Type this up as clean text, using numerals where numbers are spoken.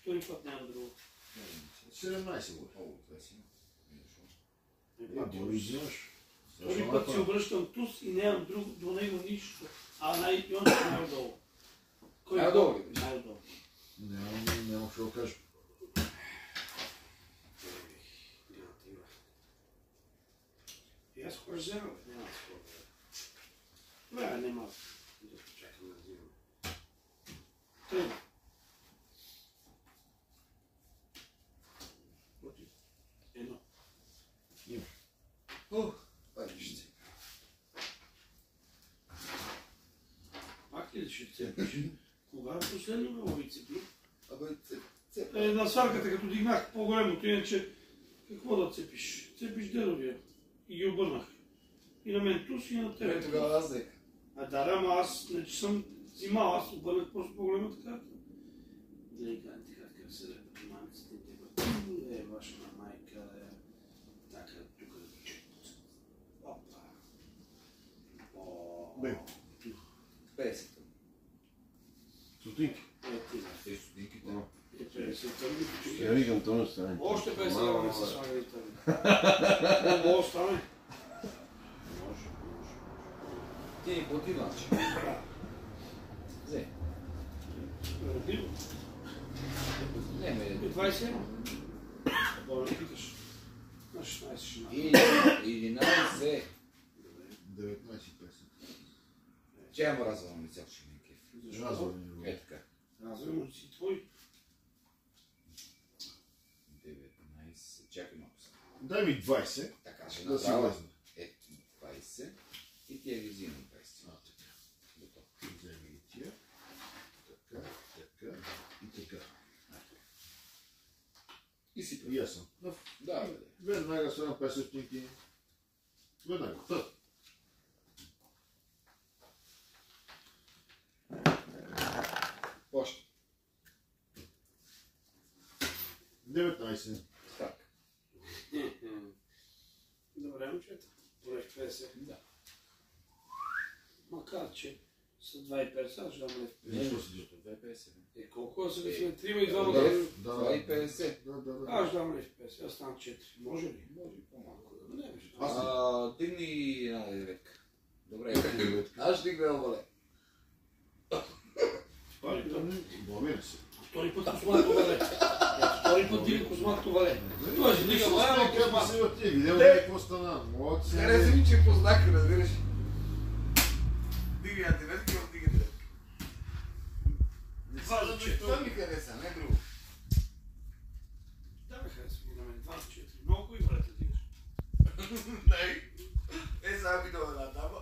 Втори път няма друго. 17 го. О, това си. Втори път си обръщам туз и нямам друго, до него нищо. А най-пионът е най-отдолу. Най-отдолу ли? Най-отдолу. Няма ще го кажа. И аз хора взема, няма да се хора. Нема да чакам да взимам. Тръгна. Едно. Имаш. Вижте. Пак ли ще цепиш? Кога последно ме лови цепи? Абе, цепа. На сварката, като дигнах по-големото, иначе какво да цепиш? Цепиш дедовия. И ги обърнах. И на мен туз, и на тебе. Тогава аз дека. Ама аз не че съм взимал, аз обърнах просто по-големата карта. Гледай как се репа мамиците тебе. Ваша майка, така, тук да че. Опа. Бе. 50. Сутинки. Ти Сутинките. 50. Я викам, то не стане. Още 50 не се слага и тъмни. Може стане. Може. Ти ни плати, значи. Взе. Родило. Не, ме... 21. Добре, не питаш. На 16 ще на. 11. 19,50. Че я му развалам лица, че ми е кеф. Развален е. Е така. Развален си твой. 19. Чакай малко сега. Дай ми 20. Така ще Да си направя. влезна. Ето 20. И тия ги взимам 20. Така. Готово. Вземи и тия. Така и така. И си И аз съм. Да, бе. Веднага са на 50 стотинки. Веднага. Още. 19. Так. Добре, момчета. Добре, 50. Да. Макар, че са 2,50, аз ще дам лев. Защо си? 2,50. Колко са ви сме? 3 и 2 Лев. да. 2,50. Аз ще дам лев 50, аз ставам 4. Може ли? Може и по-малко. Не, виж. Дигни една деветка. Добре, аз ще дигна овале. Втори път. Бламира се. Втори път косматото вале. Втори път дига косматото вале. Той си дига вале, ама косматото. Видел ли какво стана? Хареса ми, че познах, разбираш. Дига я деветка, дига деветка. Това ми хареса, не друго. Да, ме хареса ми на мен. 2 4. Много и валета дигаш. Не. Сега ми дойде една дама.